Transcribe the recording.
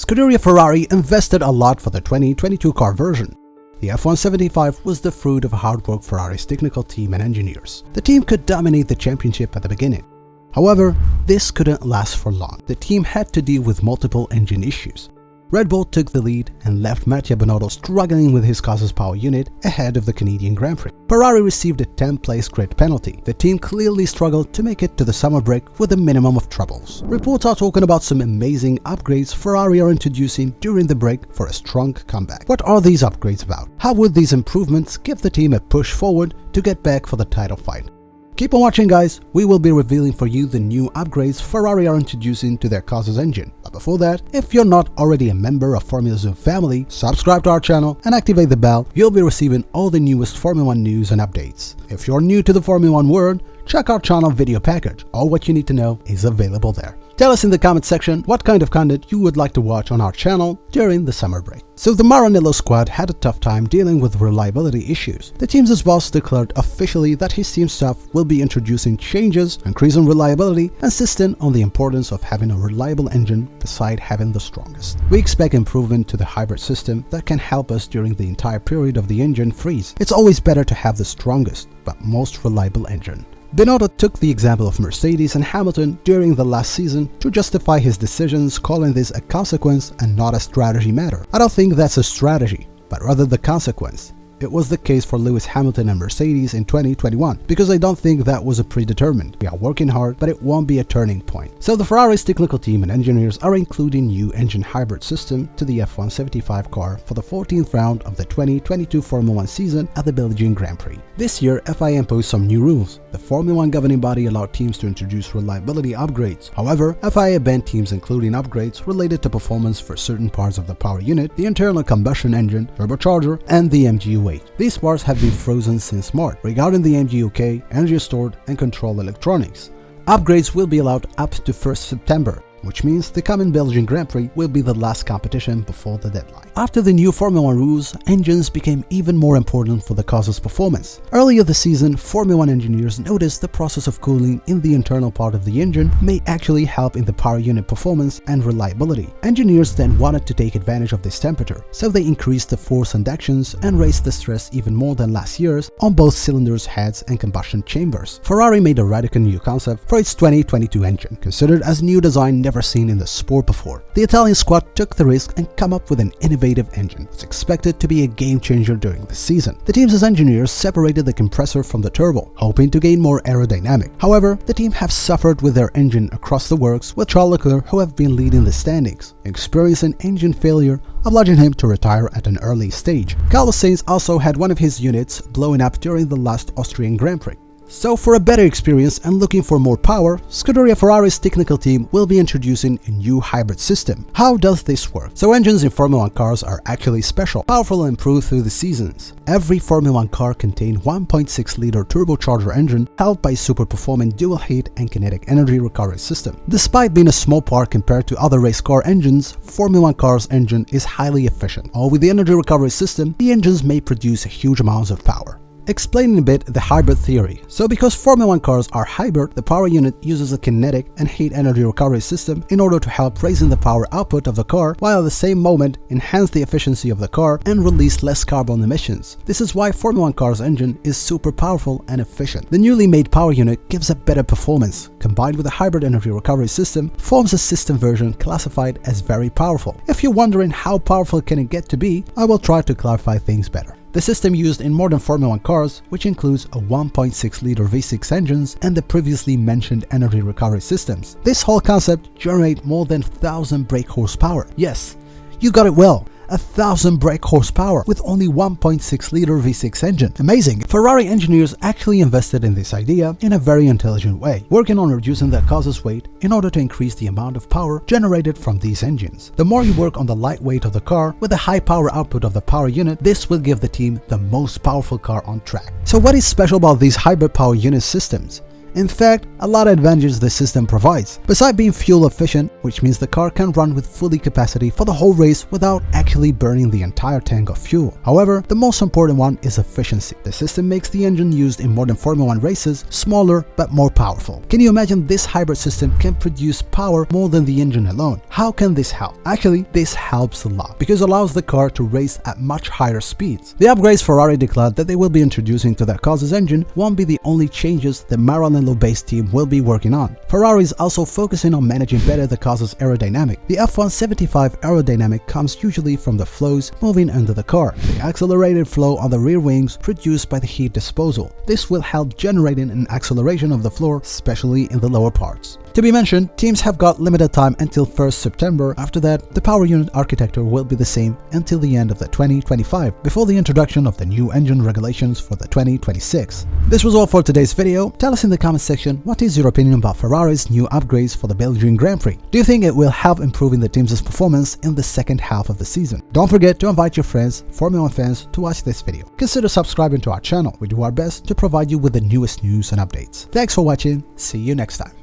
Scuderia Ferrari invested a lot for the 2022 car version. The F175 was the fruit of hard work Ferrari's technical team and engineers. The team could dominate the championship at the beginning. However, this couldn't last for long. The team had to deal with multiple engine issues. RedBull took the lead and left Mattia struggling with his car's power unit ahead of the Canadian Grand Prix. Ferrari received a 10th-place grid penalty. The team clearly struggled to make it to the summer break with a minimum of troubles. Reports are talking about some amazing upgrades Ferrari are introducing during the break for a strong comeback. What are these upgrades about? How would these improvements give the team a push forward to get back for the title fight? Keep on watching, guys. We will be revealing for you the new upgrades Ferrari are introducing to their car's engine. But before that, if you're not already a member of Formula Zoom family, subscribe to our channel and activate the bell. You'll be receiving all the newest Formula 1 news and updates. If you're new to the Formula 1 world, check our channel video package. All what you need to know is available there. Tell us in the comment section what kind of content you would like to watch on our channel during the summer break. So the Maranello squad had a tough time dealing with reliability issues. The team's boss declared officially that his team staff will be introducing changes, increasing reliability, insisting on the importance of having a reliable engine beside having the strongest. We expect improvement to the hybrid system that can help us during the entire period of the engine freeze. It's always better to have the strongest but most reliable engine. Binotto took the example of Mercedes and Hamilton during the last season to justify his decisions, calling this a consequence and not a strategy matter. I don't think that's a strategy, but rather the consequence. It was the case for Lewis Hamilton and Mercedes in 2021, because I don't think that was a predetermined. We are working hard, but it won't be a turning point. So the Ferrari's technical team and engineers are including new engine hybrid system to the F175 car for the 14th round of the 2022 Formula 1 season at the Belgian Grand Prix. This year, FIA imposed some new rules. The Formula 1 governing body allowed teams to introduce reliability upgrades. However, FIA banned teams including upgrades related to performance for certain parts of the power unit, the internal combustion engine, turbocharger, and the MGU. These parts have been frozen since March. Regarding the MGUK, energy stored and control electronics, upgrades will be allowed up to 1st September, which means the coming Belgian Grand Prix will be the last competition before the deadline. After the new Formula 1 rules, engines became even more important for the car's performance. Earlier this season, Formula 1 engineers noticed the process of cooling in the internal part of the engine may actually help in the power unit performance and reliability. Engineers then wanted to take advantage of this temperature, so they increased the force inductions and raised the stress even more than last year's on both cylinders, heads, and combustion chambers. Ferrari made a radical new concept for its 2022 engine, considered as new design never seen in the sport before. The Italian squad took the risk and come up with an innovative engine. It's expected to be a game changer during the season. The team's engineers separated the compressor from the turbo, hoping to gain more aerodynamic. However, the team have suffered with their engine across the works, with Charles Leclerc, who have been leading the standings, experiencing engine failure, obliging him to retire at an early stage. Carlos Sainz also had one of his units blowing up during the last Austrian Grand Prix. So for a better experience and looking for more power, Scuderia Ferrari's technical team will be introducing a new hybrid system. How does this work? So engines in Formula 1 cars are actually special, powerful and improved through the seasons. Every Formula 1 car contains 1.6-liter turbocharger engine helped by super-performing dual heat and kinetic energy recovery system. Despite being a small part compared to other race car engines, Formula 1 car's engine is highly efficient. All with the energy recovery system, the engines may produce huge amounts of power. Explaining a bit the hybrid theory. So because Formula 1 cars are hybrid, the power unit uses a kinetic and heat energy recovery system in order to help raising the power output of the car, while at the same moment enhance the efficiency of the car and release less carbon emissions. This is why Formula 1 car's engine is super powerful and efficient. The newly made power unit gives a better performance. Combined with a hybrid energy recovery system, forms a system version classified as very powerful. If you're wondering how powerful can it get to be, I will try to clarify things better. The system used in modern Formula 1 cars, which includes a 1.6-liter V6 engines and the previously mentioned energy recovery systems. This whole concept generates more than 1,000 brake horsepower. Yes, you got it well. 1,000 brake horsepower with only 1.6-liter V6 engine. Amazing! Ferrari engineers actually invested in this idea in a very intelligent way, working on reducing their car's weight in order to increase the amount of power generated from these engines. The more you work on the lightweight of the car with the high power output of the power unit, this will give the team the most powerful car on track. So what is special about these hybrid power unit systems? In fact, a lot of advantages this system provides. Besides being fuel efficient, which means the car can run with fully capacity for the whole race without actually burning the entire tank of fuel. However, the most important one is efficiency. The system makes the engine used in modern Formula 1 races smaller but more powerful. Can you imagine this hybrid system can produce power more than the engine alone? How can this help? Actually, this helps a lot because it allows the car to race at much higher speeds. The upgrades Ferrari declared that they will be introducing to their car's engine won't be the only changes the Maranello-based team will be working on. Ferrari is also focusing on managing better the car's aerodynamic. The F175 aerodynamic comes usually from the flows moving under the car, the accelerated flow on the rear wings produced by the heat disposal. This will help generating an acceleration of the floor, especially in the lower parts. To be mentioned, teams have got limited time until 1st September. After that, the power unit architecture will be the same until the end of the 2025, before the introduction of the new engine regulations for the 2026. This was all for today's video. Tell us in the comment section what is your opinion about Ferrari's new upgrades for the Belgian Grand Prix. Do you think it will help improving the team's performance in the second half of the season? Don't forget to invite your friends, Formula 1 fans, to watch this video. Consider subscribing to our channel. We do our best to provide you with the newest news and updates. Thanks for watching. See you next time.